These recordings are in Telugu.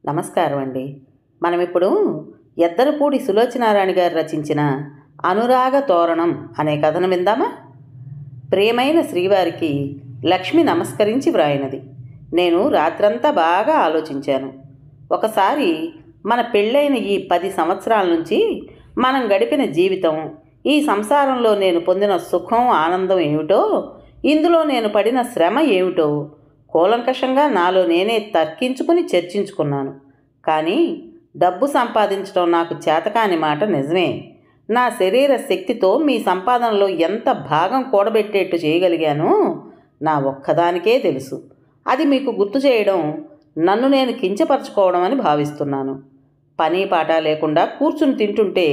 నమస్కారం అండి. మనం ఇప్పుడు ఎద్దరపూడి సులోచనారాణి గారు రచించిన అనురాగ తోరణం అనే కథను విందామా? ప్రియమైన శ్రీవారికి లక్ష్మి నమస్కరించి వ్రాయినది. నేను రాత్రంతా బాగా ఆలోచించాను. ఒకసారి మన పెళ్ళైన ఈ 10 సంవత్సరాల నుంచి మనం గడిపిన జీవితం, ఈ సంసారంలో నేను పొందిన సుఖం ఆనందం ఏమిటో, ఇందులో నేను పడిన శ్రమ ఏమిటో కూలంకషంగా నాలో నేనే తర్కించుకుని చర్చించుకున్నాను. కానీ డబ్బు సంపాదించడం నాకు చేతకాని మాట నిజమే. నా శరీర శక్తితో మీ సంపాదనలో ఎంత భాగం కూడబెట్టేట్టు చేయగలిగానో నా ఒక్కదానికే తెలుసు. అది మీకు గుర్తు చేయడం నన్ను నేను కించపరచుకోవడం అని భావిస్తున్నాను. పని పాట లేకుండా కూర్చుని తింటుంటే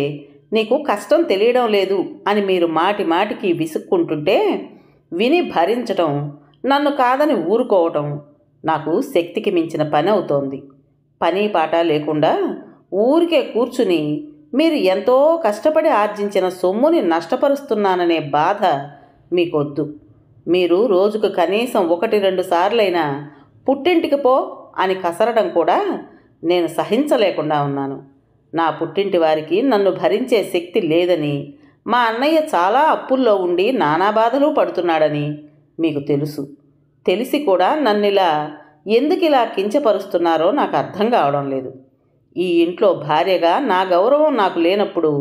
నీకు కష్టం తెలియడం లేదు అని మీరు మాటి మాటికి విసుక్కుంటుంటే విని భరించటం, నన్ను కాదని ఊరుకోవటం నాకు శక్తికి మించిన పని అవుతోంది. పని పాట లేకుండా ఊరికే కూర్చుని మీరు ఎంతో కష్టపడి ఆర్జించిన సొమ్ముని నష్టపరుస్తున్నాననే బాధ మీకొద్దు. మీరు రోజుకు కనీసం 1-2 సార్లైనా పుట్టింటికి పో అని కసరడం కూడా నేను సహించలేకుండా ఉన్నాను. నా పుట్టింటి వారికి నన్ను భరించే శక్తి లేదని, మా అన్నయ్య చాలా అప్పుల్లో ఉండి నానా బాధలు పడుతున్నాడని మీకు తెలుసు. తెలిసి కూడా నన్నిలా ఎందుకు ఇలా కించపరుస్తున్నారో నాకు అర్థం కావడం లేదు. ఈ ఇంట్లో భార్యగా నా గౌరవం నాకు లేనప్పుడు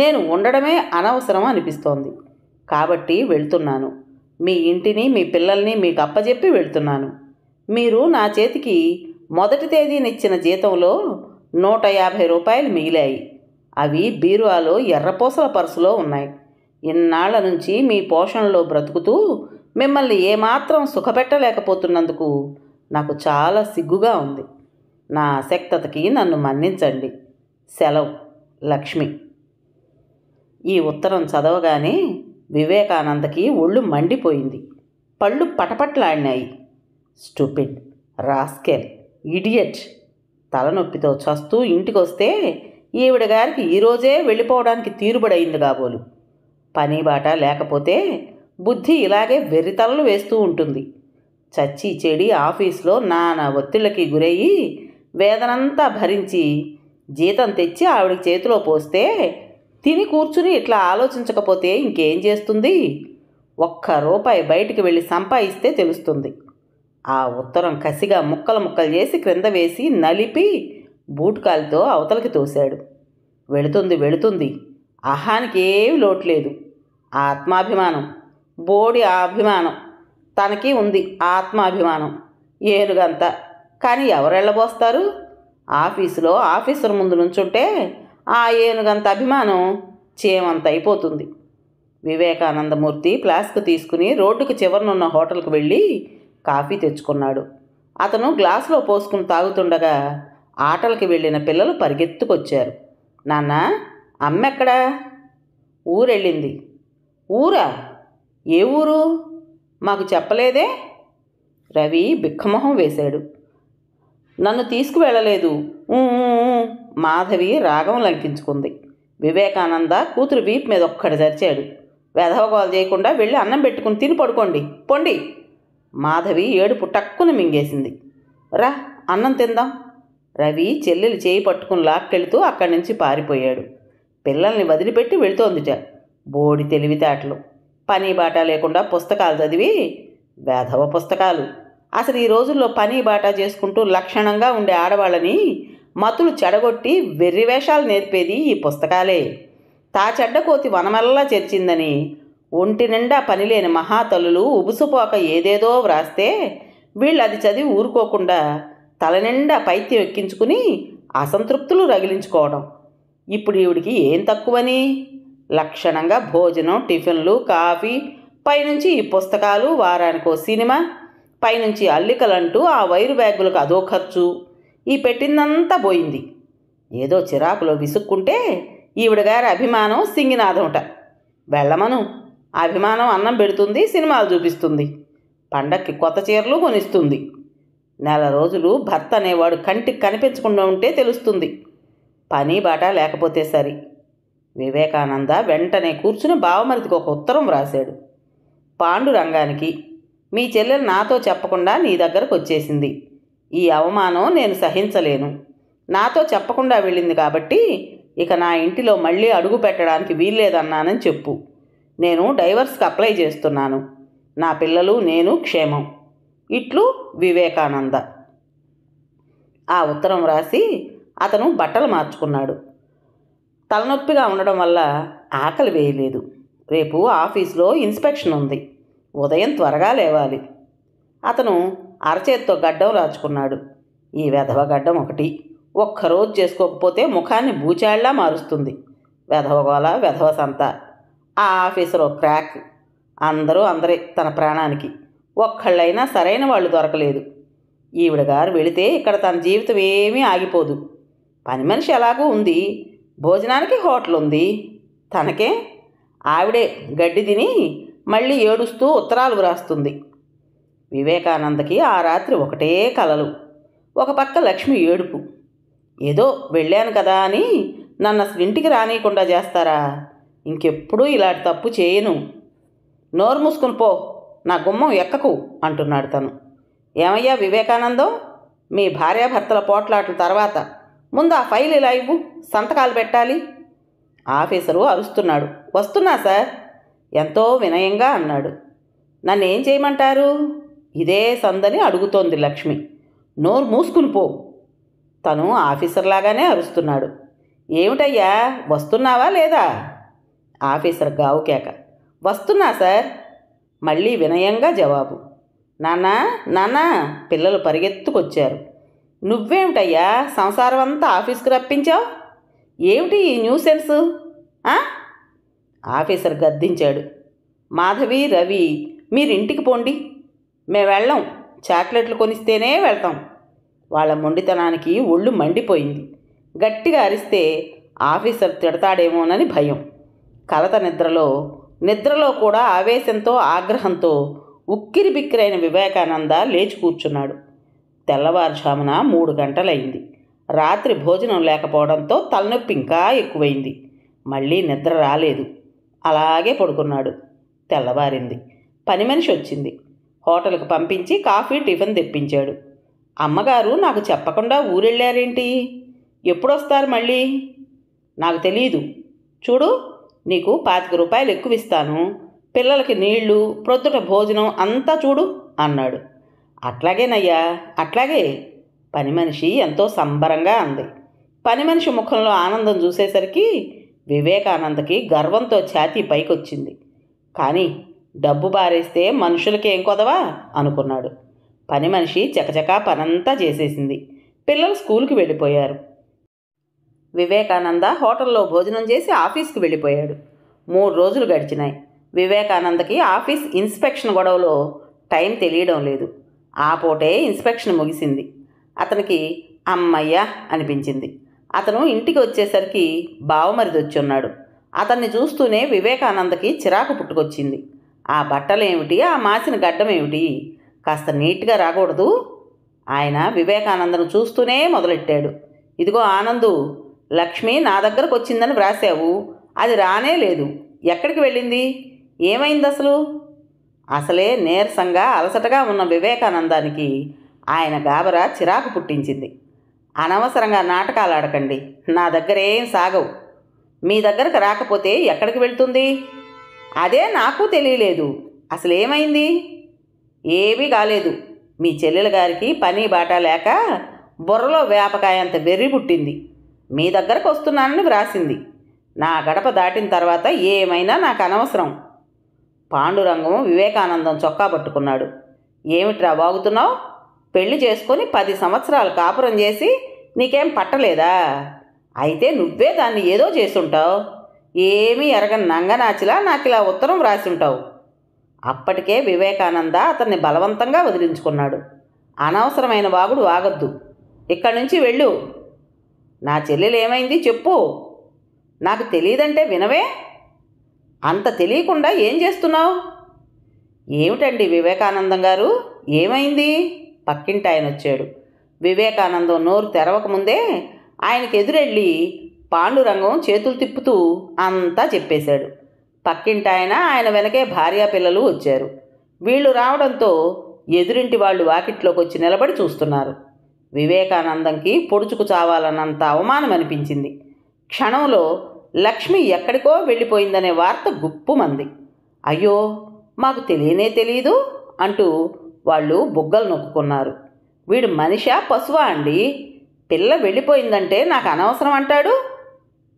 నేను ఉండడమే అనవసరం అనిపిస్తోంది. కాబట్టి వెళ్తున్నాను. మీ ఇంటిని మీ పిల్లల్ని మీకు అప్పజెప్పి వెళ్తున్నాను. మీరు నా చేతికి మొదటి తేదీనిచ్చిన జీతంలో 150 రూపాయలు మిగిలాయి. అవి బీరువాలో ఎర్రపూసల పర్సులో ఉన్నాయి. ఇన్నాళ్ల నుంచి మీ పోషణలో బ్రతుకుతూ మిమ్మల్ని ఏమాత్రం సుఖపెట్టలేకపోతున్నందుకు నాకు చాలా సిగ్గుగా ఉంది. నా అశక్తతకి నన్ను మన్నించండి. సెలవు, లక్ష్మి. ఈ ఉత్తరం చదవగానే వివేకానందకి ఒళ్ళు మండిపోయింది. పళ్ళు పటపట్లాడినాయి. Stupid, rascal, idiot. తలనొప్పితో చస్తూ ఇంటికొస్తే ఈవిడ గారికి ఈరోజే వెళ్ళిపోవడానికి తీరుబడయింది కాబోలు. పని బాట లేకపోతే బుద్ధి ఇలాగే వెర్రితలలు వేస్తూ ఉంటుంది. చచ్చి చెడి ఆఫీస్లో నానా ఒత్తిళ్ళకి గురయ్యి వేదనంతా భరించి జీతం తెచ్చి ఆవిడకి చేతిలో పోస్తే తిని కూర్చుని ఇట్లా ఆలోచించకపోతే ఇంకేం చేస్తుంది? 1 రూపాయి బయటికి వెళ్ళి సంపాదిస్తే తెలుస్తుంది. ఆ ఉత్తరం కసిగా ముక్కలు చేసి క్రింద వేసి నలిపి బూటుకాలితో అవతలకి తోశాడు. వెళుతుంది. అహానికి ఏమీ లోట్లేదు. ఆత్మాభిమానం, బోడి అభిమానం. తనకి ఉంది ఆత్మాభిమానం, ఏనుగంత. కానీ ఎవరెళ్ళబోస్తారు? ఆఫీసులో ఆఫీసర్ ముందు నుంచుంటే ఆ ఏనుగంత అభిమానం చేమంత అయిపోతుంది. వివేకానందమూర్తి ఫ్లాస్క్ తీసుకుని రోడ్డుకు చివరనున్న హోటల్కి వెళ్ళి కాఫీ తెచ్చుకున్నాడు. అతను గ్లాసులో పోసుకుని తాగుతుండగా ఆటలకి వెళ్ళిన పిల్లలు పరిగెత్తుకొచ్చారు. నాన్న, అమ్మెక్కడా? ఊరెళ్ళింది. ఊరా? ఏ ఊరు? మాకు చెప్పలేదే? రవి బిక్కమొహం వేశాడు. నన్ను తీసుకువెళ్ళలేదు. మాధవి రాగం లంకించుకుంది. వివేకానంద కూతురు వీపు మీద ఒక్కడి చరిచాడు. వెధవగోలు చేయకుండా వెళ్ళి అన్నం పెట్టుకుని తిని పడుకోండి, పొండి. మాధవి ఏడుపు టక్కున మింగేసింది. రా, అన్నం తిందాం. రవి చెల్లెలు చేయి పట్టుకుని లాక్కెళ్తూ అక్కడి నుంచి పారిపోయాడు. పిల్లల్ని వదిలిపెట్టి వెళుతోందిట. బోడి తెలివితేటలు. పని బాట లేకుండా పుస్తకాలు చదివి, వేధవ పుస్తకాలు. అసలు ఈ రోజుల్లో పని బాట చేసుకుంటూ లక్షణంగా ఉండే ఆడవాళ్ళని మతులు చెడగొట్టి వెర్రివేషాలు నేర్పేది ఈ పుస్తకాలే. చెడ్డకోతి వనమల్లా చేర్చిందని ఒంటి నిండా పనిలేని మహాతల్లులు ఉబుసుపోక ఏదేదో వ్రాస్తే వీళ్ళు అది చదివి ఊరుకోకుండా తలనిండా పైత్యం ఎక్కించుకుని అసంతృప్తులు రగిలించుకోవడం. ఇప్పుడు ఈవిడికి ఏం తక్కువని? లక్షణంగా భోజనం, టిఫిన్లు, కాఫీ, పైనుంచి ఈ పుస్తకాలు, వారానికో సినిమా, పైనుంచి అల్లికలంటూ ఆ వైరు బ్యాగులకు అదో ఖర్చు. ఈ పెట్టిందంతా పోయింది. ఏదో చిరాకులో విసుక్కుంటే ఈవిడ గారి అభిమానం సింగినాదమట. వెళ్ళమను. అభిమానం అన్నం పెడుతుంది, సినిమాలు చూపిస్తుంది, పండక్కి కొత్త చీరలు కొనిస్తుంది. నెల రోజులు భర్త అనేవాడు కంటికి కనిపించకుండా ఉంటే తెలుస్తుంది. పని బాట లేకపోతే సరి. వివేకానంద వెంటనే కూర్చుని బావమరిదికి ఒక ఉత్తరం వ్రాశాడు. పాండురంగానికి, మీ చెల్లెలు నాతో చెప్పకుండా నీ దగ్గరకు వచ్చేసింది. ఈ అవమానం నేను సహించలేను. నాతో చెప్పకుండా వెళ్ళింది కాబట్టి ఇక నా ఇంటిలో మళ్ళీ అడుగు పెట్టడానికి వీల్లేదన్నానని చెప్పు. నేను డైవర్స్కి అప్లై చేస్తున్నాను. నా పిల్లలు నేను క్షేమం. ఇట్లు వివేకానంద. ఆ ఉత్తరం రాసి అతను బట్టలు మార్చుకున్నాడు. తలనొప్పిగా ఉండడం వల్ల ఆకలి వేయలేదు. రేపు ఆఫీస్లో ఇన్స్పెక్షన్ ఉంది. ఉదయం త్వరగా లేవాలి. అతను అరచేత్తో గడ్డం రాచుకున్నాడు. ఈ వెధవ గడ్డం ఒకటి ఒక్కరోజు చేసుకోకపోతే ముఖాన్ని బూచాళ్లా మారుస్తుంది. వెధవగోల, వెధవ సంత. ఆ ఆఫీసర్ ఒక క్రాక్. అందరే తన ప్రాణానికి. ఒక్కళ్ళైనా సరైన వాళ్ళు దొరకలేదు. ఈవిడ గారు వెళితే ఇక్కడ తన జీవితం ఏమీ ఆగిపోదు. పని మనిషి ఎలాగూ ఉంది. భోజనానికి హోటల్ ఉంది. తనకే ఆవిడే గడ్డి తిని మళ్ళీ ఏడుస్తూ ఉత్తరాలు వ్రాస్తుంది. వివేకానందకి ఆ రాత్రి ఒకటే కలలు. ఒక పక్క లక్ష్మి ఏడుపు. ఏదో వెళ్ళాను కదా అని నన్ను అసలు ఇంటికి రానియకుండా చేస్తారా? ఇంకెప్పుడూ ఇలాంటి తప్పు చేయను. నోరు మూసుకుని పో, నా గుమ్మం ఎక్కకు అంటున్నాడు తను. ఏమయ్యా వివేకానందం, మీ భార్యాభర్తల పోట్లాట్ల తర్వాత ముందు ఆ ఫైల్ ఇలా ఇవ్వు, సంతకాలు పెట్టాలి. ఆఫీసరు అరుస్తున్నాడు. వస్తున్నా సార్, ఎంతో వినయంగా అన్నాడు. నన్నేం చేయమంటారు? ఇదే సందని అడుగుతోంది లక్ష్మి. నోరు మూసుకుని పో. తను ఆఫీసర్లాగానే అరుస్తున్నాడు. ఏమిటయ్యా, వస్తున్నావా లేదా? ఆఫీసర్ గావుకేక. వస్తున్నా సార్. మళ్ళీ వినయంగా జవాబు. నాన్నా పిల్లలు పరిగెత్తుకొచ్చారు. నువ్వేమిటయ్యా సంసారం అంతా ఆఫీస్కి రప్పించావు? ఏమిటి ఈ న్యూసెన్స్? ఆఫీసర్ గద్దించాడు. మాధవి, రవి మీరింటికి పోండి. మేము వెళ్ళం. చాక్లెట్లు కొనిస్తేనే వెళ్తాం. వాళ్ళ మొండితనానికి ఒళ్ళు మండిపోయింది. గట్టిగా అరిస్తే ఆఫీసర్ తిడతాడేమోనని భయం. కలత నిద్రలో కూడా ఆవేశంతో ఆగ్రహంతో ఉక్కిరి బిక్కిరైన వివేకానంద లేచి కూర్చున్నాడు. తెల్లవారుజామున 3 గంటలైంది. రాత్రి భోజనం లేకపోవడంతో తలనొప్పి ఇంకా ఎక్కువైంది. మళ్ళీ నిద్ర రాలేదు. అలాగే పడుకున్నాడు. తెల్లవారింది. పని మనిషి వచ్చింది. హోటల్కి పంపించి కాఫీ, టిఫిన్ తెప్పించాడు. అమ్మగారు నాకు చెప్పకుండా ఊరెళ్ళారేంటి? ఎప్పుడొస్తారు మళ్ళీ? నాకు తెలీదు. చూడు, నీకు 25 రూపాయలు ఎక్కువ ఇస్తాను. పిల్లలకి నీళ్లు, ప్రొద్దుట భోజనం అంతా చూడు అన్నాడు. అట్లాగేనయ్యా, అట్లాగే. పని మనిషి ఎంతో సంబరంగా అంది. పని మనిషి ముఖంలో ఆనందం చూసేసరికి వివేకానందకి గర్వంతో ఛాతీ పైకొచ్చింది. కానీ డబ్బు బారేస్తే మనుషులకేం కొదవా అనుకున్నాడు. పని మనిషి చకచకా పనంతా చేసేసింది. పిల్లలు స్కూల్కి వెళ్ళిపోయారు. వివేకానంద హోటల్లో భోజనం చేసి ఆఫీస్కి వెళ్ళిపోయాడు. 3 రోజులు గడిచినాయి. వివేకానందకి ఆఫీస్ ఇన్స్పెక్షన్ గొడవలో టైం తెలియడం లేదు. ఆ పూటే ఇన్స్పెక్షన్ ముగిసింది. అతనికి అమ్మయ్య అనిపించింది. అతను ఇంటికి వచ్చేసరికి బావమరిది వచ్చి ఉన్నాడు. అతన్ని చూస్తూనే వివేకానందకి చిరాకు పుట్టుకొచ్చింది. ఆ బట్టలేమిటి, ఆ మాసిన గడ్డమేమిటి? కాస్త నీట్గా రాకూడదు? ఆయన వివేకానందను చూస్తూనే మొదలెట్టాడు. ఇదిగో ఆనందు, లక్ష్మి నా దగ్గరకు వచ్చిందని వ్రాసావు. అది రానే లేదు. ఎక్కడికి వెళ్ళింది? ఏమైంది అసలు? అసలే నీరసంగా అలసటగా ఉన్న వివేకానందానికి ఆయన గాబరా చిరాకు పుట్టించింది. అనవసరంగా నాటకాలు ఆడకండి. నా దగ్గర ఏం సాగవు. మీ దగ్గరకు రాకపోతే ఎక్కడికి వెళ్తుంది? అదే నాకు తెలియలేదు. అసలు ఏమైంది? ఏమీ కాలేదు. మీ చెల్లెల గారికి పని బాట లేక బుర్రలో వేపకాయంత వెర్రి పుట్టింది. మీ దగ్గరకు వస్తున్నానని వ్రాసింది. నా గడప దాటిన తర్వాత ఏమైనా నాకు అనవసరం. పాండురంగం వివేకానందం చొక్కా పట్టుకున్నాడు. ఏమిట్రా వాగుతున్నావు? పెళ్లి చేసుకొని 10 సంవత్సరాలు కాపురం చేసి నీకేం పట్టలేదా? అయితే నువ్వే దాన్ని ఏదో చేసుంటావు. ఏమీ ఎరగని నంగనాచిలా నాకు ఇలా ఉత్తరం రాసుంటావు. అప్పటికే వివేకానంద అతన్ని బలవంతంగా వదిలించుకున్నాడు. అనవసరమైన వాగుడు వాగొద్దు. ఇక్కడి నుంచి వెళ్ళు. నా చెల్లెలు ఏమైంది చెప్పు. నాకు తెలియదంటే వినవే. అంత తెలియకుండా ఏం చేస్తున్నావు? ఏమిటండి వివేకానందం గారు, ఏమైంది? పక్కింటి ఆయన వచ్చాడు. వివేకానందం నోరు తెరవకముందే ఆయనకు ఎదురెళ్ళి పాండురంగం చేతులు తిప్పుతూ అంతా చెప్పేశాడు. పక్కింటి ఆయన వెనకే భార్యా పిల్లలు వచ్చారు. వీళ్ళు రావడంతో ఎదురింటి వాళ్ళు వాకిట్లోకి వచ్చి నిలబడి చూస్తున్నారు. వివేకానందంకి పొడుచుకు చావాలన్నంత అవమానం అనిపించింది. క్షణంలో లక్ష్మి ఎక్కడికో వెళ్ళిపోయిందనే వార్త గుప్పుమంది. అయ్యో, మాకు తెలియనే తెలీదు అంటూ వాళ్ళు బుగ్గలు నొక్కుకున్నారు. వీడు మనిషా పశువా అండి? పిల్ల వెళ్ళిపోయిందంటే నాకు అనవసరం అంటాడు.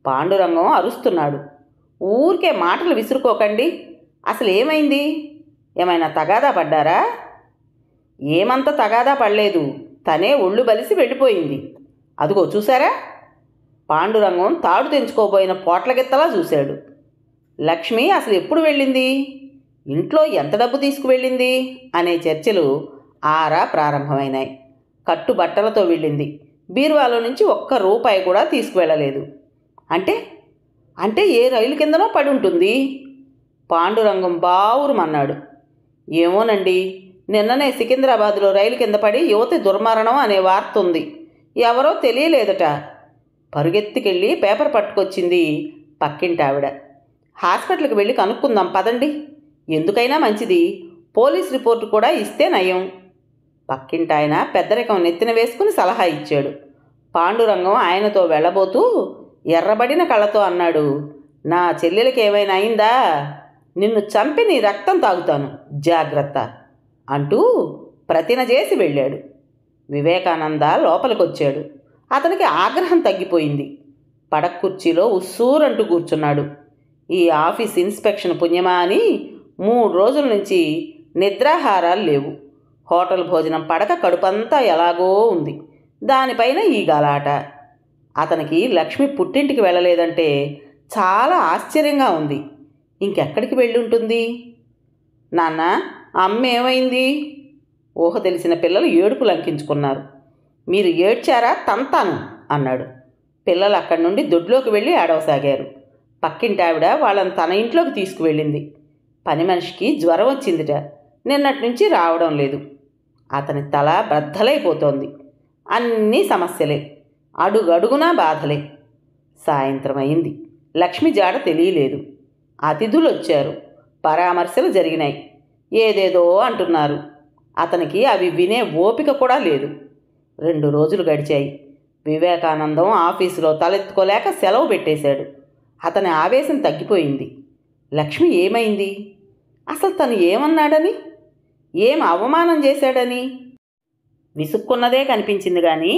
పాండురంగం అరుస్తున్నాడు. ఊరికే మాటలు విసురుకోకండి. అసలు ఏమైంది? ఏమైనా తగాదా పడ్డారా? ఏమంత తగాదా పడలేదు. తనే ఒళ్ళు బలిసి వెళ్ళిపోయింది. అదిగో చూసారా? పాండురంగం తాడు తెంచుకోబోయిన పోట్లగిత్తలా చూశాడు. లక్ష్మి అసలు ఎప్పుడు వెళ్ళింది? ఇంట్లో ఎంత డబ్బు తీసుకువెళ్ళింది అనే చర్చలు ఆరా ప్రారంభమైనాయి. కట్టుబట్టలతో వెళ్ళింది. బీరువాలో నుంచి ఒక్క రూపాయి కూడా తీసుకువెళ్ళలేదు. అంటే అంటే ఏ రైలు కిందనో పడి ఉంటుంది. పాండురంగం బావురుమన్నాడు. ఏమోనండి, నిన్ననే సికింద్రాబాద్లో రైలు కింద పడి యువతి దుర్మరణం అనే వార్త ఉంది. ఎవరో తెలియలేదట. పరుగెత్తికెళ్ళి పేపర్ పట్టుకొచ్చింది పక్కింటావిడ. హాస్పిటల్కి వెళ్ళి కనుక్కుందాం పదండి. ఎందుకైనా మంచిది. పోలీస్ రిపోర్టు కూడా ఇస్తే నయం. పక్కింటాయన పెద్దరికం నెత్తిన వేసుకుని సలహా ఇచ్చాడు. పాండురంగం ఆయనతో వెళ్ళబోతూ ఎర్రబడిన కళ్ళతో అన్నాడు, నా చెల్లెలకి ఏమైనా అయిందా? నిన్ను చంపి నీ రక్తం తాగుతాను, జాగ్రత్త అంటూ ప్రతిన చేసి వెళ్ళాడు. వివేకానంద లోపలికొచ్చాడు. అతనికి ఆగ్రహం తగ్గిపోయింది. పడక్కుర్చీలో ఉస్సూరంటూ కూర్చున్నాడు. ఈ ఆఫీస్ ఇన్స్పెక్షన్ పుణ్యమా అని 3 రోజుల నుంచి నిద్రాహారాలు లేవు. హోటల్ భోజనం పడక కడుపంతా ఎలాగో ఉంది. దానిపైన ఈ గలాట. అతనికి లక్ష్మి పుట్టింటికి వెళ్ళలేదంటే చాలా ఆశ్చర్యంగా ఉంది. ఇంకెక్కడికి వెళ్ళి ఉంటుంది? నాన్న, అమ్మ ఏమైంది? ఊహ తెలిసిన పిల్లలు ఏడుపు లంకించుకున్నారు. మీరు ఏడ్చారా? తంతాను అన్నాడు. పిల్లలు అక్కడి నుండి దొడ్లోకి వెళ్ళి ఏడవసాగారు. పక్కింటావిడ వాళ్ళని తన ఇంట్లోకి తీసుకువెళ్ళింది. పని మనిషికి జ్వరం వచ్చిందిట. నిన్నటి నుంచి రావడం లేదు. అతని తల బద్దలైపోతోంది. అన్నీ సమస్యలే, అడుగడుగునా బాధలే. సాయంత్రం అయింది. లక్ష్మి జాడ తెలియలేదు. అతిథులు వచ్చారు. పరామర్శలు జరిగినాయి. ఏదేదో అంటున్నారు. అతనికి అవి వినే ఓపిక కూడా లేదు. 2 రోజులు గడిచాయి. వివేకానందం ఆఫీసులో తలెత్తుకోలేక సెలవు పెట్టేశాడు. అతని ఆవేశం తగ్గిపోయింది. లక్ష్మి ఏమైంది? అసలు తను ఏమన్నాడని, ఏం అవమానం చేశాడని విసుక్కున్నదే కనిపించింది. కానీ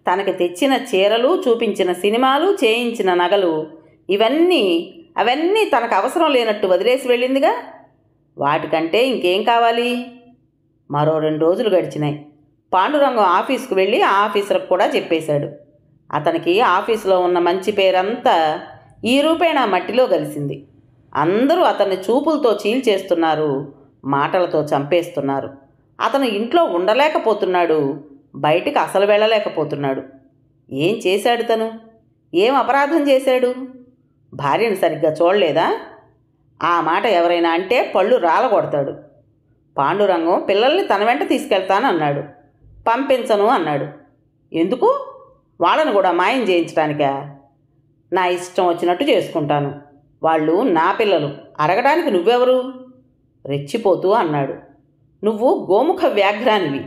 తనకి తెచ్చిన చీరలు, చూపించిన సినిమాలు, చేయించిన నగలు అవన్నీ తనకు అవసరం లేనట్టు వదిలేసి వెళ్ళిందిగా. వాటికంటే ఇంకేం కావాలి? మరో 2 రోజులు గడిచినాయి. పాండురంగం ఆఫీసుకు వెళ్ళి ఆ ఆఫీసర్కి కూడా చెప్పేశాడు. అతనికి ఆఫీసులో ఉన్న మంచి పేరంతా ఈ రూపేణా మట్టిలో కలిసింది. అందరూ అతన్ని చూపులతో చీల్చేస్తున్నారు, మాటలతో చంపేస్తున్నారు. అతను ఇంట్లో ఉండలేకపోతున్నాడు, బయటికి అసలు వెళ్ళలేకపోతున్నాడు. ఏం చేశాడు తను? ఏం అపరాధం చేశాడు? భార్యను సరిగ్గా చూడలేదా? ఆ మాట ఎవరైనా అంటే పళ్ళు రాలగొడతాడు. పాండురంగం పిల్లల్ని తన వెంట తీసుకెళ్తానన్నాడు. పంపించను అన్నాడు. ఎందుకు? వాళ్ళను కూడా మాయం చేయించడానికా? నా ఇష్టం వచ్చినట్టు చేసుకుంటాను. వాళ్ళు నా పిల్లలు, అడగడానికి నువ్వెవరు? రెచ్చిపోతూ అన్నాడు. నువ్వు గోముఖ వ్యాఘ్రానివి,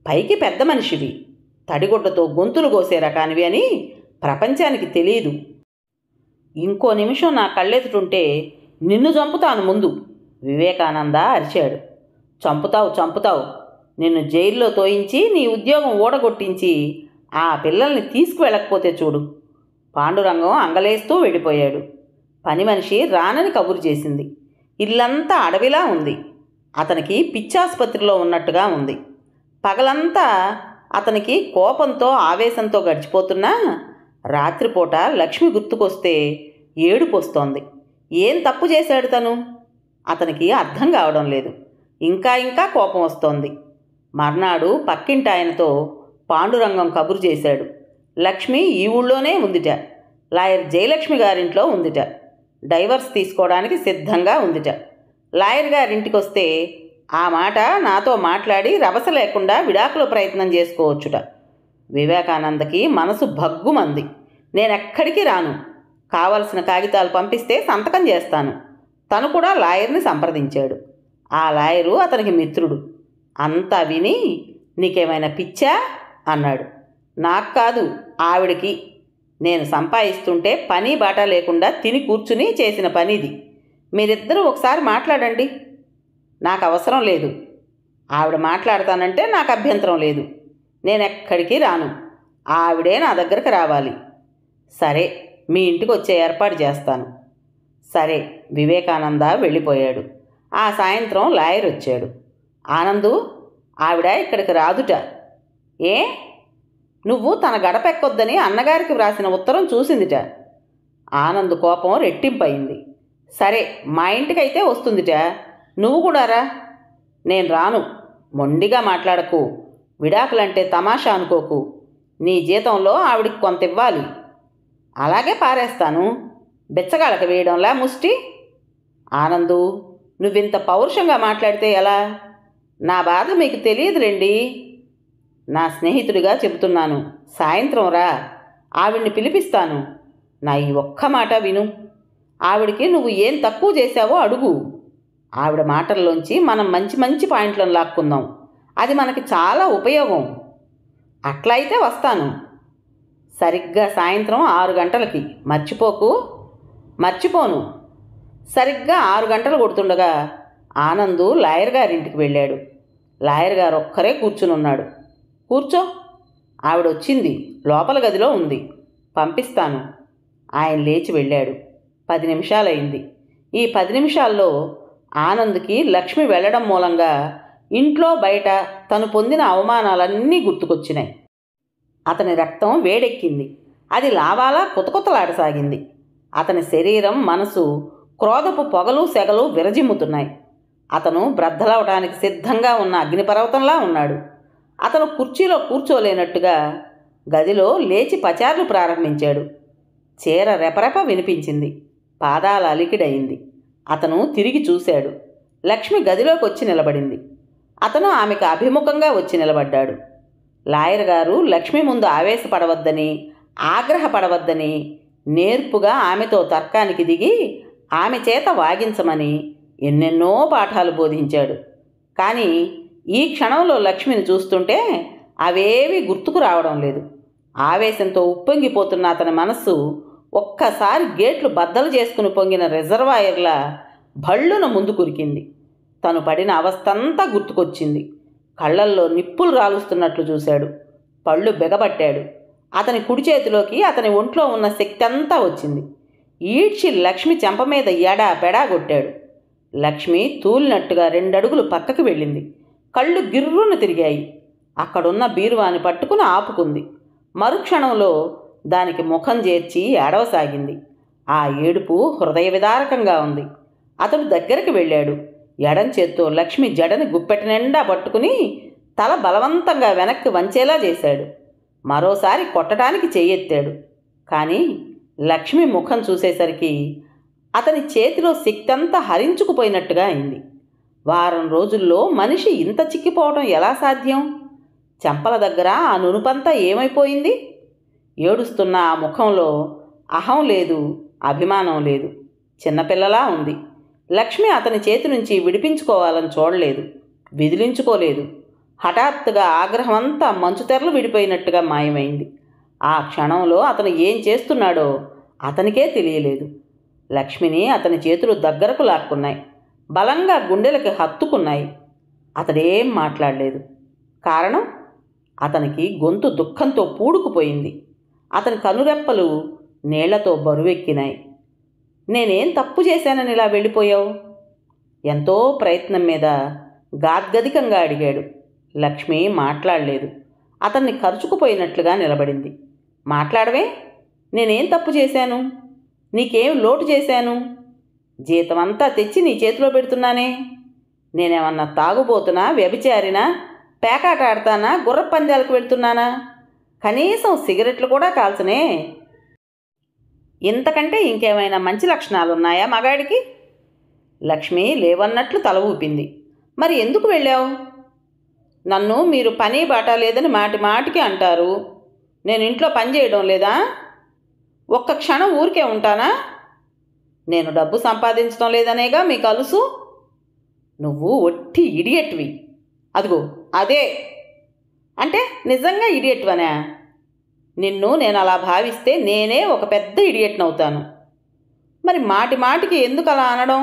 పైకి పెద్ద మనిషివి, తడిగుడ్డతో గొంతులు కోసే రకానివి అని ప్రపంచానికి తెలియదు. ఇంకో నిమిషం నా కళ్ళెదుటుంటే నిన్ను చంపుతాను ముందు, వివేకానంద అరిచాడు. చంపుతావు. నిన్ను జైల్లో తోయించి నీ ఉద్యోగం ఊడగొట్టించి ఆ పిల్లల్ని తీసుకువెళ్ళకపోతే చూడు. పాండురంగం అంగలేస్తూ వెళ్ళిపోయాడు. పని మనిషి రానని కబురు చేసింది. ఇల్లంతా అడవిలా ఉంది. అతనికి పిచ్చాసుపత్రిలో ఉన్నట్టుగా ఉంది. పగలంతా అతనికి కోపంతో ఆవేశంతో గడిచిపోతున్నా రాత్రిపూట లక్ష్మి గుర్తుకొస్తే ఏడుపొస్తోంది. ఏం తప్పు చేశాడు తను? అతనికి అర్థం కావడం లేదు. ఇంకా కోపం వస్తోంది. మర్నాడు పక్కింటి ఆయనతో పాండురంగం కబురు చేశాడు. లక్ష్మి ఈ ఊళ్ళోనే ఉందిట. లాయర్ జయలక్ష్మి గారింట్లో ఉందిట. డైవర్స్ తీసుకోవడానికి సిద్ధంగా ఉందిట. లాయర్ గారింటికి వస్తే ఆ మాట నాతో మాట్లాడి రభస లేకుండా విడాకుల ప్రయత్నం చేసుకోవచ్చుట. వివేకానందకి మనసు భగ్గుమంది. నేనెక్కడికి రాను. కావలసిన కాగితాలు పంపిస్తే సంతకం చేస్తాను. తను కూడా లాయర్ని సంప్రదించాడు. ఆ లాయరు అతనికి మిత్రుడు. అంతా విని నీకేమైనా పిచ్చా అన్నాడు. నాకు కాదు, ఆవిడికి. నేను సంపాదిస్తుంటే పని బాట లేకుండా తిని కూర్చుని చేసిన పనిది. మీరిద్దరూ ఒకసారి మాట్లాడండి. నాకు అవసరం లేదు. ఆవిడ మాట్లాడతానంటే నాకు అభ్యంతరం లేదు. నేనెక్కడికి రాను. ఆవిడే నా దగ్గరకు రావాలి. సరే, మీ ఇంటికి వచ్చే ఏర్పాటు చేస్తాను. సరే. వివేకానంద వెళ్ళిపోయాడు. ఆ సాయంత్రం లాయర్ వచ్చాడు. ఆనందు, ఆవిడ ఇక్కడికి రాదుట. ఏ? నువ్వు తన గడపెక్కొద్దని అన్నగారికి వ్రాసిన ఉత్తరం చూసిందిట. ఆనంద్ కోపం రెట్టింపయింది. సరే, మా ఇంటికైతే వస్తుందిట. నువ్వు కూడా రా. నేను రాను. మొండిగా మాట్లాడకు. విడాకులంటే తమాషా అనుకోకు. నీ జీతంలో ఆవిడికి కొంత ఇవ్వాలి. అలాగే పారేస్తాను. బెచ్చగాళ్ళకి వేయడంలా ముష్టి. ఆనందు, నువ్వింత పౌరుషంగా మాట్లాడితే ఎలా? నా బాధ మీకు తెలియదులేండి. నా స్నేహితుడిగా చెబుతున్నాను. సాయంత్రం రా. ఆవిడ్ని పిలిపిస్తాను. నా ఈ ఒక్క మాట విను. ఆవిడికి నువ్వు ఏం తక్కువ చేశావో అడుగు. ఆవిడ మాటల్లోంచి మనం మంచి మంచి పాయింట్లను లాక్కుందాం. అది మనకి చాలా ఉపయోగం. అట్లా అయితే వస్తాను. సరిగ్గా సాయంత్రం 6 గంటలకి. మర్చిపోకు. మర్చిపోను. సరిగ్గా 6 గంటలు కొడుతుండగా ఆనందు లాయర్ గారింటికి వెళ్ళాడు. లాయర్ గారు ఒక్కరే కూర్చుని ఉన్నాడు. కూర్చో. ఆవిడొచ్చింది. లోపల గదిలో ఉంది. పంపిస్తాను. ఆయన లేచి వెళ్ళాడు. 10 నిమిషాలైంది. ఈ 10 నిమిషాల్లో ఆనంద్కి లక్ష్మి వెళ్ళడం మూలంగా ఇంట్లో బయట తను పొందిన అవమానాలన్నీ గుర్తుకొచ్చినాయి. అతని రక్తం వేడెక్కింది. అది లావాలా కుతకుతలాడసాగింది. అతని శరీరం, మనసు క్రోధపు పొగలు సెగలు విరజిమ్ముతున్నాయి. అతను బ్రద్దలవటానికి సిద్ధంగా ఉన్న అగ్నిపర్వతంలా ఉన్నాడు. అతను కుర్చీలో కూర్చోలేనట్టుగా గదిలో లేచి పచార్లు ప్రారంభించాడు. చీర రెపరెప వినిపించింది. పాదాల అలికిడయింది. అతను తిరిగి చూశాడు. లక్ష్మి గదిలోకి వచ్చి నిలబడింది. అతను ఆమెకు అభిముఖంగా వచ్చి నిలబడ్డాడు. లాయర్ గారు లక్ష్మి ముందు ఆవేశపడవద్దని, ఆగ్రహపడవద్దని నేర్పుగా ఆమెతో తర్కానికి దిగి ఆమె చేత వాగించమని ఎన్నెన్నో పాఠాలు బోధించాడు. కానీ ఈ క్షణంలో లక్ష్మిని చూస్తుంటే అవేవి గుర్తుకు రావడం లేదు. ఆవేశంతో ఉప్పొంగిపోతున్న అతని మనస్సు ఒక్కసారి గేట్లు బద్దలు చేసుకుని పొంగిన రిజర్వాయర్లా భళ్ళున ముందు కురికింది. తను పడిన అవస్థంతా గుర్తుకొచ్చింది. కళ్ళల్లో నిప్పులు రాలుస్తున్నట్లు చూశాడు. పళ్ళు బిగబట్టాడు. అతని కుడి చేతిలోకి అతని ఒంట్లో ఉన్న శక్తి అంతా వచ్చింది. ఈడ్చి లక్ష్మి చెంప మీద ఎడా పెడా కొట్టాడు. లక్ష్మి తూలినట్టుగా 2 అడుగులు పక్కకి వెళ్ళింది. కళ్ళు గిర్రున తిరిగాయి. అక్కడున్న బీరువాని పట్టుకుని ఆపుకుంది. మరుక్షణంలో దానికి ముఖం చేర్చి ఏడవసాగింది. ఆ ఏడుపు హృదయ విదారకంగా ఉంది. అతడు దగ్గరికి వెళ్ళాడు. ఎడం చేత్తో లక్ష్మి జడని గుప్పెట నిండా పట్టుకుని తల బలవంతంగా వెనక్కి వంచేలా చేశాడు. మరోసారి కొట్టడానికి చెయ్యెత్తాడు. కానీ లక్ష్మి ముఖం చూసేసరికి అతని చేతిలో శక్తంతా హరించుకుపోయినట్టుగా అయింది. వారం రోజుల్లో మనిషి ఇంత చిక్కిపోవడం ఎలా సాధ్యం? చెంపల దగ్గర ఆ నునుపంతా ఏమైపోయింది? ఏడుస్తున్న ఆ ముఖంలో అహం లేదు, అభిమానం లేదు. చిన్నపిల్లలా ఉంది. లక్ష్మి అతని చేతి నుంచి విడిపించుకోవాలని చూడలేదు, విదిలించుకోలేదు. హఠాత్తుగా ఆగ్రహం అంతా మంచుతెరలు విడిపోయినట్టుగా మాయమైంది. ఆ క్షణంలో అతను ఏం చేస్తున్నాడో అతనికే తెలియలేదు. లక్ష్మిని అతని చేతులు దగ్గరకు లాక్కున్నాయి. బలంగా గుండెలకి హత్తుకున్నాయి. అతడేం మాట్లాడలేదు. కారణం? అతనికి గొంతు దుఃఖంతో పూడుకుపోయింది. అతని కనురెప్పలు నీళ్లతో బరువెక్కినాయి. నేనేం తప్పు చేశానని ఇలా వెళ్ళిపోయావు? ఎంతో ప్రయత్నం మీద గాద్గదికంగా అడిగాడు. లక్ష్మి మాట్లాడలేదు. అతన్ని ఖర్చుకుపోయినట్లుగా నిలబడింది. మాట్లాడవే? నేనేం తప్పు చేశాను? నీకేం లోటు చేశాను? జీతమంతా తెచ్చి నీ చేతిలో పెడుతున్నానే. నేనేమన్నా తాగుబోతున్నా, వ్యభిచారినా, పేకాట ఆడతానా, గుర్రపందాలకు వెళ్తున్నానా? కనీసం సిగరెట్లు కూడా కాల్చనే. ఇంతకంటే ఇంకేమైనా మంచి లక్షణాలున్నాయా మగాడికి? లక్ష్మి లేవన్నట్లు తల ఊపింది. మరి ఎందుకు వెళ్ళావు? నన్ను మీరు పని బాట లేదని మాటి మాటికి అంటారు. నేను ఇంట్లో పని చేయడం లేదా? ఒక్క క్షణం ఊరికే ఉంటానా? నేను డబ్బు సంపాదించడం లేదనేగా మీకు అలుసు. నువ్వు ఒట్టి ఇడియట్వి. అదిగో అదే. అంటే నిజంగా ఇడియట్వనా? నిన్ను నేను అలా భావిస్తే నేనే ఒక పెద్ద ఇడియట్ని అవుతాను. మరి మాటి మాటికి ఎందుకు అలా అనడం?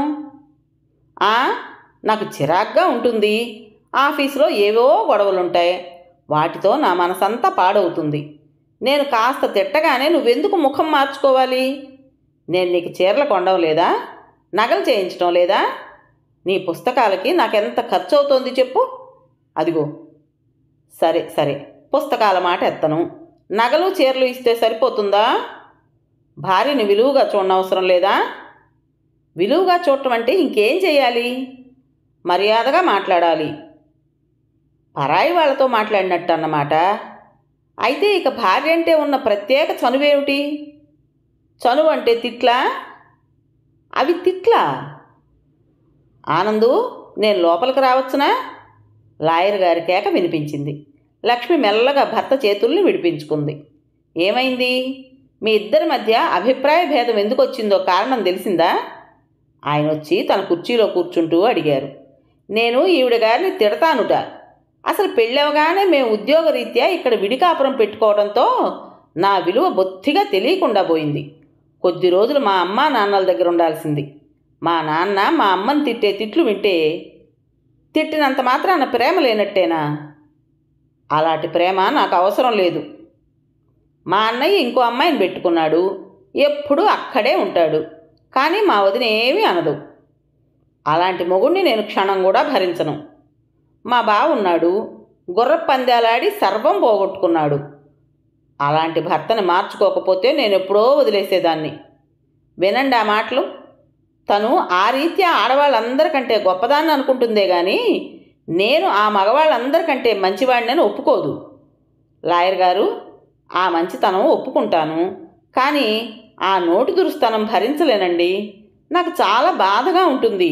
నాకు చిరాగ్గా ఉంటుంది. ఆఫీసులో ఏవో గొడవలుంటాయి. వాటితో నా మనసంతా పాడవుతుంది. నేను కాస్త తిట్టగానే నువ్వెందుకు ముఖం మార్చుకోవాలి? నేను నీకు చీరలు కొనడం లేదా? నగలు చేయించడం లేదా? నీ పుస్తకాలకి నాకెంత ఖర్చు అవుతోంది చెప్పు. అదిగో. సరే సరే, పుస్తకాల మాట ఎత్తను. నగలు చీరలు ఇస్తే సరిపోతుందా? భార్యని విలువగా చూడనవసరం లేదా? విలువగా చూడటం అంటే ఇంకేం చేయాలి? మర్యాదగా మాట్లాడాలి. పరాయి వాళ్ళతో మాట్లాడినట్టు అన్నమాట. అయితే ఇక భార్య అంటే ఉన్న ప్రత్యేక చనువేమిటి? చనువు అంటే తిట్లా? అవి తిట్లా? ఆనందు, నేను లోపలికి రావచ్చునా? లాయర్ గారి కేక వినిపించింది. లక్ష్మి మెల్లగా భర్త చేతుల్ని విడిపించుకుంది. ఏమైంది? మీ ఇద్దరి మధ్య అభిప్రాయ భేదం ఎందుకు వచ్చిందో కారణం తెలిసిందా? ఆయన వచ్చి తన కుర్చీలో కూర్చుంటూ అడిగారు. నేను ఈవిడ గారిని తిడతానుట. అసలు పెళ్ళవగానే మేము ఉద్యోగరీత్యా ఇక్కడ విడికాపురం పెట్టుకోవడంతో నా విలువ బొత్తిగా తెలియకుండా పోయింది. కొద్ది రోజులు మా అమ్మ నాన్నల దగ్గర ఉండాల్సింది. మా నాన్న మా అమ్మని తిట్టే తిట్లు వింటే తిట్టినంత మాత్రాన ప్రేమ లేనట్టేనా? అలాంటి ప్రేమ నాకు అవసరం లేదు. మా అన్నయ్య ఇంకో అమ్మాయిని పెట్టుకున్నాడు. ఎప్పుడూ అక్కడే ఉంటాడు. కానీ మా వదిన ఏమీ అనదు. అలాంటి మొగుడిని నేను క్షణం కూడా భరించను. మా బావ ఉన్నాడు. గుర్రపు పందాలాడి సర్వం పోగొట్టుకున్నాడు. అలాంటి భర్తని మార్చుకోకపోతే నేను ఎప్పుడో వదిలేసేదాన్ని. వినండి ఆ మాటలు. తను ఆ రీత్యా ఆడవాళ్ళందరికంటే గొప్పదాన్ని అనుకుంటుందే కానీ నేను ఆ మగవాళ్ళందరికంటే మంచివాడినని ఒప్పుకోదు. లాయర్ గారు, ఆ మంచితనం ఒప్పుకుంటాను. కానీ ఆ నోటి దురుస్తనం భరించలేనండి. నాకు చాలా బాధగా ఉంటుంది.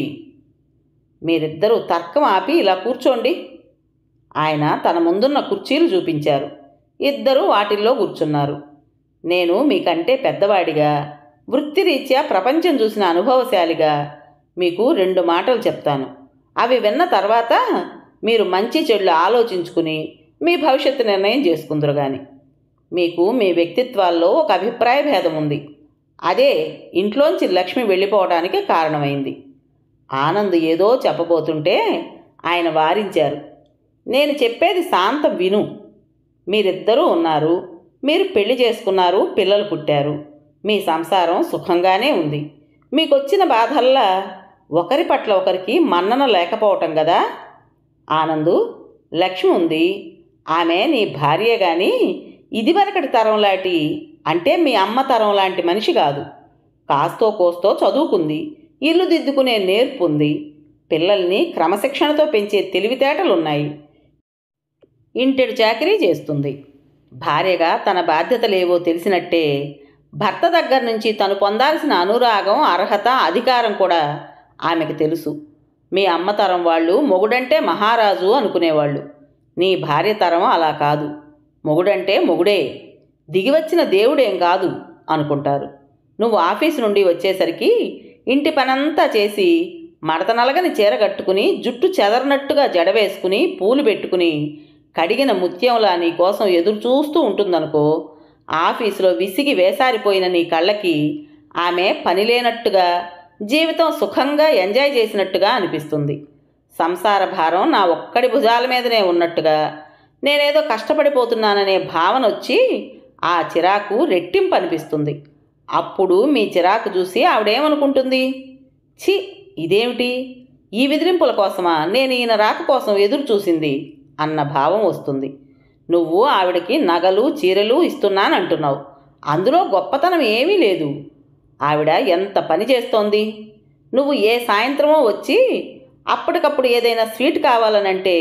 మీరిద్దరూ తర్కం ఆపి ఇలా కూర్చోండి. ఆయన తన ముందున్న కుర్చీలు చూపించారు. ఇద్దరూ వాటిల్లో కూర్చున్నారు. నేను మీకంటే పెద్దవాడిగా, వృత్తిరీత్యా ప్రపంచం చూసిన అనుభవశాలిగా మీకు 2 మాటలు చెప్తాను. అవి విన్న తర్వాత మీరు మంచి చెడులు ఆలోచించుకుని మీ భవిష్యత్తు నిర్ణయం చేసుకుందరు. కానీ మీకు మీ వ్యక్తిత్వాల్లో ఒక అభిప్రాయ భేదం ఉంది. అదే ఇంట్లోంచి లక్ష్మి వెళ్ళిపోవడానికి కారణమైంది. ఆనంద్ ఏదో చెప్పబోతుంటే ఆయన వారించారు. నేను చెప్పేది శాంతం విను. మీరిద్దరూ ఉన్నారు. మీరు పెళ్లి చేసుకున్నారు, పిల్లలు పుట్టారు. మీ సంసారం సుఖంగానే ఉంది. మీకొచ్చిన బాధల్లా ఒకరి పట్ల ఒకరికి మన్నన లేకపోవటం కదా. ఆనందు, లక్ష్మి ఉంది. ఆమె నీ భార్యే కానీ ఇదివరకటి తరం లాంటి, అంటే మీ అమ్మ తరం లాంటి మనిషి కాదు. కాస్తో కోస్తో చదువుకుంది. ఇల్లు దిద్దుకునే నేర్పు ఉంది. పిల్లల్ని క్రమశిక్షణతో పెంచే తెలివితేటలున్నాయి. ఇంటెడు చాకరీ చేస్తుంది. భార్యగా తన బాధ్యతలేవో తెలిసినట్టే భర్త దగ్గర నుంచి తను పొందాల్సిన అనురాగం, అర్హత, అధికారం కూడా ఆమెకు తెలుసు. మీ అమ్మ తరం వాళ్ళు మొగుడంటే మహారాజు అనుకునేవాళ్ళు. నీ భార్య తరం అలా కాదు. మొగుడంటే మొగుడే, దిగివచ్చిన దేవుడేం కాదు అనుకుంటారు. నువ్వు ఆఫీసు నుండి వచ్చేసరికి ఇంటి పనంతా చేసి మడత నలగని చీర కట్టుకుని, జుట్టు చెదరనట్టుగా జడవేసుకుని, పూలు పెట్టుకుని, కడిగిన ముత్యంలా నీ కోసం ఎదురు చూస్తూ ఉంటుందనుకో. ఆఫీసులో విసిగి వేసారిపోయిన నీ కళ్ళకి ఆమె పని లేనట్టుగా, జీవితం సుఖంగా ఎంజాయ్ చేసినట్టుగా అనిపిస్తుంది. సంసార భారం నా ఒక్కడి భుజాల మీదనే ఉన్నట్టుగా, నేనేదో కష్టపడిపోతున్నాననే భావన వచ్చి ఆ చిరాకు రెట్టింపు అనిపిస్తుంది. అప్పుడు మీ చిరాకు చూసి ఆవిడేమనుకుంటుంది? ఛీ, ఇదేమిటి, ఈ విదిరింపుల కోసమా నేను ఈయన రాక కోసం ఎదురు చూసింది అన్న భావం వస్తుంది. నువ్వు ఆవిడకి నగలు, చీరలు ఇస్తున్నానంటున్నావు. అందులో గొప్పతనం ఏమీ లేదు. ఆవిడ ఎంత పని చేస్తోంది. నువ్వు ఏ సాయంత్రమో వచ్చి అప్పటికప్పుడు ఏదైనా స్వీట్ కావాలనంటే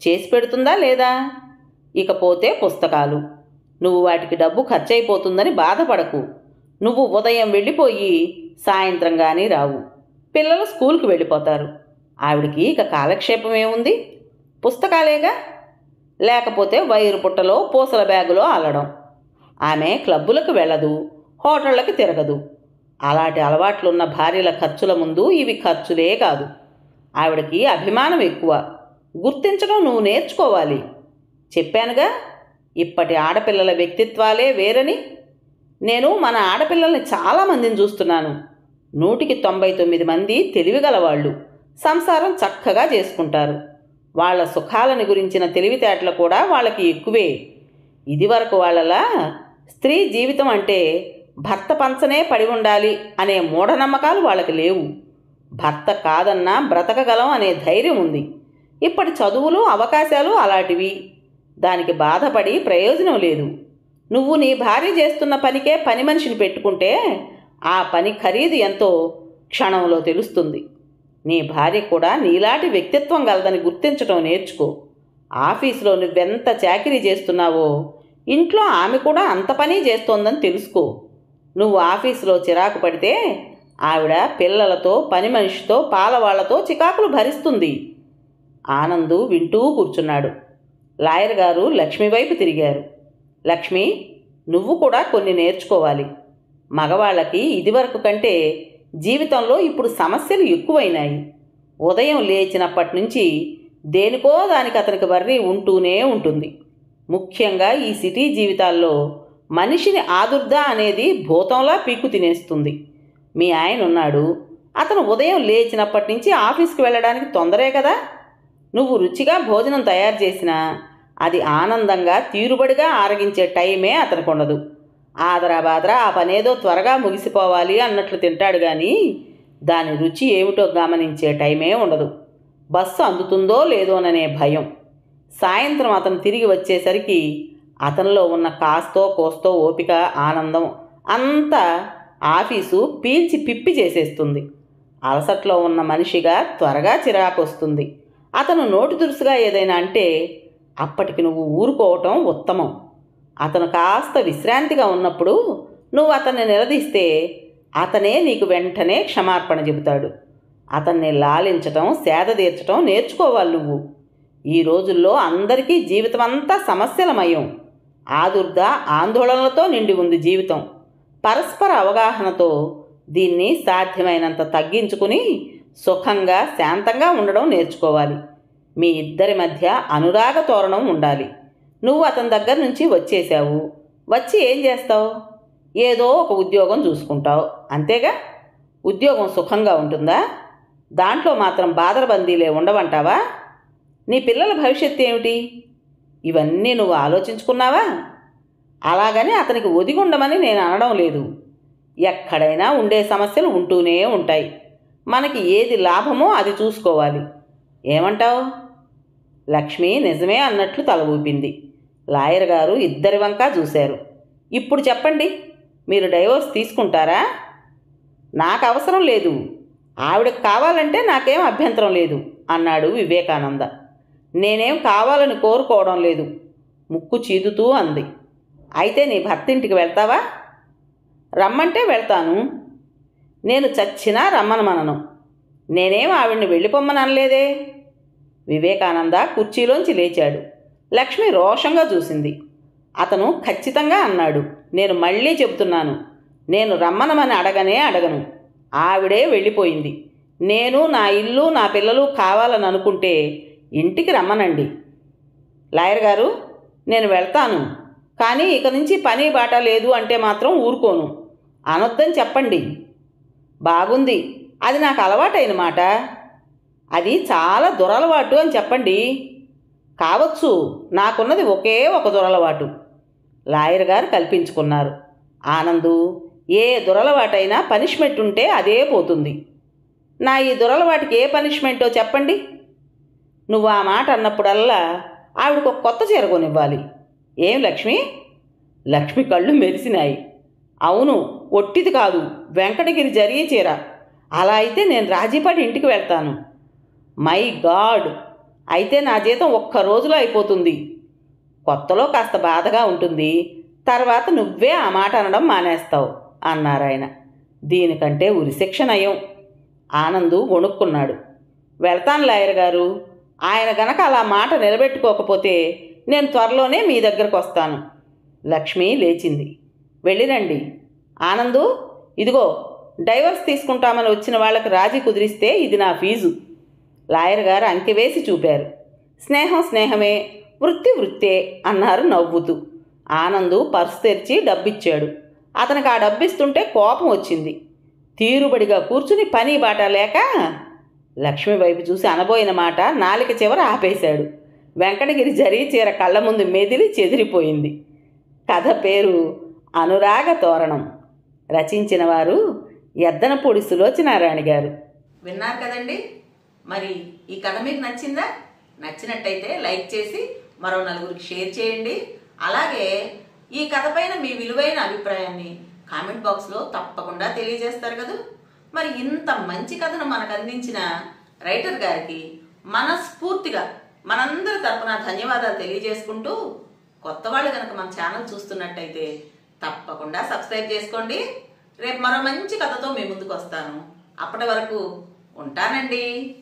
చేసి పెడుతుందా లేదా? ఇకపోతే పుస్తకాలు. నువ్వు వాటికి డబ్బు ఖర్చయిపోతుందని బాధపడకు. నువ్వు ఉదయం వెళ్ళిపోయి సాయంత్రం కానీ రావు. పిల్లలు స్కూల్కి వెళ్ళిపోతారు. ఆవిడికి ఇక కాలక్షేపం ఏముంది? పుస్తకాలేగా. లేకపోతే వైరు పుట్టలో పూసల బ్యాగులో అల్లడం. ఆమె క్లబ్బులకు వెళ్ళదు, హోటళ్ళకి తిరగదు. అలాంటి అలవాట్లున్న భార్యల ఖర్చుల ముందు ఇవి ఖర్చులే కాదు. ఆవిడకి అభిమానం ఎక్కువ. గుర్తించడం నువ్వు నేర్చుకోవాలి. చెప్పానుగా. ఇప్పటి ఆడపిల్లల వ్యక్తిత్వాలే వేరని. నేను మన ఆడపిల్లల్ని చాలామందిని చూస్తున్నాను. 199 మంది తెలివిగలవాళ్ళు, సంసారం చక్కగా చేసుకుంటారు. వాళ్ళ సుఖాలని గురించిన తెలివితేటలు కూడా వాళ్ళకి ఎక్కువే. ఇదివరకు వాళ్ళలా స్త్రీ జీవితం అంటే భర్త పంచనే పడి ఉండాలి అనే మూఢనమ్మకాలు వాళ్ళకి లేవు. భర్త కాదన్నా బ్రతకగలం అనే ధైర్యం ఉంది. ఇప్పటి చదువులు అవకాశాలు అలాంటివి. దానికి బాధపడి ప్రయోజనం లేదు. నువ్వు నీ భార్య చేస్తున్న పనికే పని మనిషిని పెట్టుకుంటే ఆ పని ఖరీదు ఎంతో క్షణంలో తెలుస్తుంది. నీ భార్య కూడా నీలాంటి వ్యక్తిత్వం గలదని గుర్తించడం నేర్చుకో. ఆఫీసులో నువ్వెంత చాకిరీ చేస్తున్నావో ఇంట్లో ఆమె కూడా అంత పని చేస్తోందని తెలుసుకో. నువ్వు ఆఫీసులో చిరాకు పడితే ఆవిడ పిల్లలతో పని మనిషితో పాలవాళ్లతో చికాకులు భరిస్తుంది. ఆనందు వింటూ కూర్చున్నాడు. లాయర్ గారు లక్ష్మి వైపు తిరిగారు. లక్ష్మి, నువ్వు కూడా కొన్ని నేర్చుకోవాలి. మగవాళ్ళకి ఇదివరకు కంటే జీవితంలో ఇప్పుడు సమస్యలు ఎక్కువైనాయి. ఉదయం లేచినప్పటి నుంచి దేనికో దానికి అతనికి వర్రీ ఉంటూనే ఉంటుంది. ముఖ్యంగా ఈ సిటీ జీవితాల్లో మనిషిని ఆదుర్దా అనేది భూతంలా పీక్కు తినేస్తుంది. మీ ఆయన ఉన్నాడు. అతను ఉదయం లేచినప్పటి నుంచి ఆఫీస్కి వెళ్ళడానికి తొందరే కదా. నువ్వు రుచిగా భోజనం తయారు చేసినా అది ఆనందంగా తీరుబడిగా ఆరగించే టైమే అతనికి ఉండదు. ఆదరాబాదరా ఆ పనేదో త్వరగా ముగిసిపోవాలి అన్నట్లు తింటాడు కానీ దాని రుచి ఏమిటో గమనించే టైమే ఉండదు. బస్సు అందుతుందో లేదోననే భయం. సాయంత్రం అతను తిరిగి వచ్చేసరికి అతనిలో ఉన్న కాస్తో కోస్తో ఓపిక, ఆనందం అంతా ఆఫీసు పీల్చి పిప్పి చేసేస్తుంది. అలసట్లో ఉన్న మనిషిగా త్వరగా చిరాకు వస్తుంది. అతను నోటి దురుసుగా ఏదైనా అంటే అప్పటికి నువ్వు ఊరుకోవటం ఉత్తమం. అతను కాస్త విశ్రాంతిగా ఉన్నప్పుడు నువ్వు అతన్ని నిలదీస్తే అతనే నీకు వెంటనే క్షమార్పణ చెబుతాడు. అతన్ని లాలించటం, సేద తీర్చటం నేర్చుకోవాలి నువ్వు. ఈ రోజుల్లో అందరికీ జీవితం అంతా సమస్యలమయం. ఆదుర్ద, ఆందోళనలతో నిండి ఉంది జీవితం. పరస్పర అవగాహనతో దీన్ని సాధ్యమైనంత తగ్గించుకుని సుఖంగా శాంతంగా ఉండడం నేర్చుకోవాలి. మీ ఇద్దరి మధ్య అనురాగ తోరణం ఉండాలి. నువ్వు అతని దగ్గర నుంచి వచ్చేసావు. వచ్చి ఏం చేస్తావు? ఏదో ఒక ఉద్యోగం చూసుకుంటావు, అంతేగా. ఉద్యోగం సుఖంగా ఉంటుందా? దాంట్లో మాత్రం బాదరబందీలే ఉండవంటావా? నీ పిల్లల భవిష్యత్తు ఏమిటి? ఇవన్నీ నువ్వు ఆలోచించుకున్నావా? అలాగని అతనికి ఒదిగి ఉండమని నేను అనడం లేదు. ఎక్కడైనా ఉండే సమస్యలు ఉంటూనే ఉంటాయి. మనకి ఏది లాభమో అది చూసుకోవాలి. ఏమంటావు? లక్ష్మి నిజమే అన్నట్లు తల ఊపింది. లాయర్ గారు ఇద్దరి వంకా చూశారు. ఇప్పుడు చెప్పండి, మీరు డైవోర్స్ తీసుకుంటారా? నాకు అవసరం లేదు. ఆవిడకు కావాలంటే నాకేం అభ్యంతరం లేదు అన్నాడు వివేకానంద. నేనేం కావాలని కోరుకోవడం లేదు, ముక్కు చీదుతూ అంది. అయితే నీ భర్త ఇంటికి వెళ్తావా? రమ్మంటే వెళ్తాను. నేను చచ్చినా రమ్మనమనను. నేనేం ఆవిడ్ని వెళ్ళిపోమ్మని అనలేదే. వివేకానంద కుర్చీలోంచి లేచాడు. లక్ష్మి రోషంగా చూసింది. అతను ఖచ్చితంగా అన్నాడు, నేను మళ్ళీ చెబుతున్నాను, నేను రమ్మనమని అడగను. ఆవిడే వెళ్ళిపోయింది. నేను నా ఇల్లు నా పిల్లలు కావాలని అనుకుంటే ఇంటికి రమ్మనండి. లాయర్ గారు, నేను వెళ్తాను, కానీ ఇక నుంచి పని బాట లేదు అంటే మాత్రం ఊరుకోను. అనొద్దని చెప్పండి. బాగుంది, అది నాకు అలవాటైన మాట. అది చాలా దురలవాటు అని చెప్పండి. కావచ్చు, నాకున్నది ఒకే ఒక దురలవాటు. లాయర్ గారు కల్పించుకున్నారు. ఆనందు, ఏ దురలవాటైనా పనిష్మెంట్ ఉంటే అదే పోతుంది. నా ఈ దురలవాటికి ఏ పనిష్మెంటో చెప్పండి. నువ్వు ఆ మాట అన్నప్పుడల్లా ఆవిడకు ఒక కొత్త చీర కొనివ్వాలి. ఏం లక్ష్మి? లక్ష్మి కళ్ళు మెరిసినాయి. అవును, ఒట్టిది కాదు, వెంకటగిరి జరిగే చీర. అలా అయితే నేను రాజీపడి ఇంటికి వెళ్తాను. మై గాడ్, అయితే నా జీతం ఒక్క రోజులో అయిపోతుంది. కొత్తలో కాస్త బాధగా ఉంటుంది, తర్వాత నువ్వే ఆ మాట అనడం మానేస్తావు అన్నారాయన. దీనికంటే ఉరిశిక్ష నయం. ఆనందు వణుక్కున్నాడు. వెళ్తాను లాయర్ గారు. ఆయన గనక అలా మాట నిలబెట్టుకోకపోతే నేను త్వరలోనే మీ దగ్గరకు వస్తాను. లక్ష్మి లేచింది. వెళ్ళిరండి. ఆనందు, ఇదిగో డైవర్స్ తీసుకుంటామని వచ్చిన వాళ్ళకి రాజీ కుదిరిస్తే ఇది నా ఫీజు. లాయర్ గారు అంకె వేసి చూపారు. స్నేహం స్నేహమే, వృత్తి వృత్తే అన్నారు నవ్వుతూ. ఆనందు పర్సు తెరిచి డబ్బిచ్చాడు. అతనికి ఆ డబ్బిస్తుంటే కోపం వచ్చింది. తీరుబడిగా కూర్చుని పని బాట లేక లక్ష్మి వైపు చూసి అనబోయిన మాట నాలిక చివర ఆపేశాడు. వెంకటగిరి జరీ చీర కళ్ళ ముందు మెదిలి చెదిరిపోయింది. కథ పేరు అనురాగ తోరణం. రచించిన వారు ఎద్దనపూడి సులోచనారాణి గారు. విన్నారు కదండి. మరి ఈ కథ మీకు నచ్చిందా? నచ్చినట్టయితే లైక్ చేసి మరో నలుగురికి షేర్ చేయండి. అలాగే ఈ కథ పైన మీ విలువైన అభిప్రాయాన్ని కామెంట్ బాక్స్లో తప్పకుండా తెలియజేస్తారు కదా. మరి ఇంత మంచి కథను మనకు అందించిన రైటర్ గారికి మనస్ఫూర్తిగా మనందరి తరపున ధన్యవాదాలు తెలియజేసుకుంటూ, కొత్త వాళ్ళు కనుక మన ఛానల్ చూస్తున్నట్టయితే తప్పకుండా సబ్స్క్రైబ్ చేసుకోండి. రేపు మరో మంచి కథతో మీ ముందుకు వస్తాను. అప్పటి వరకు ఉంటానండి.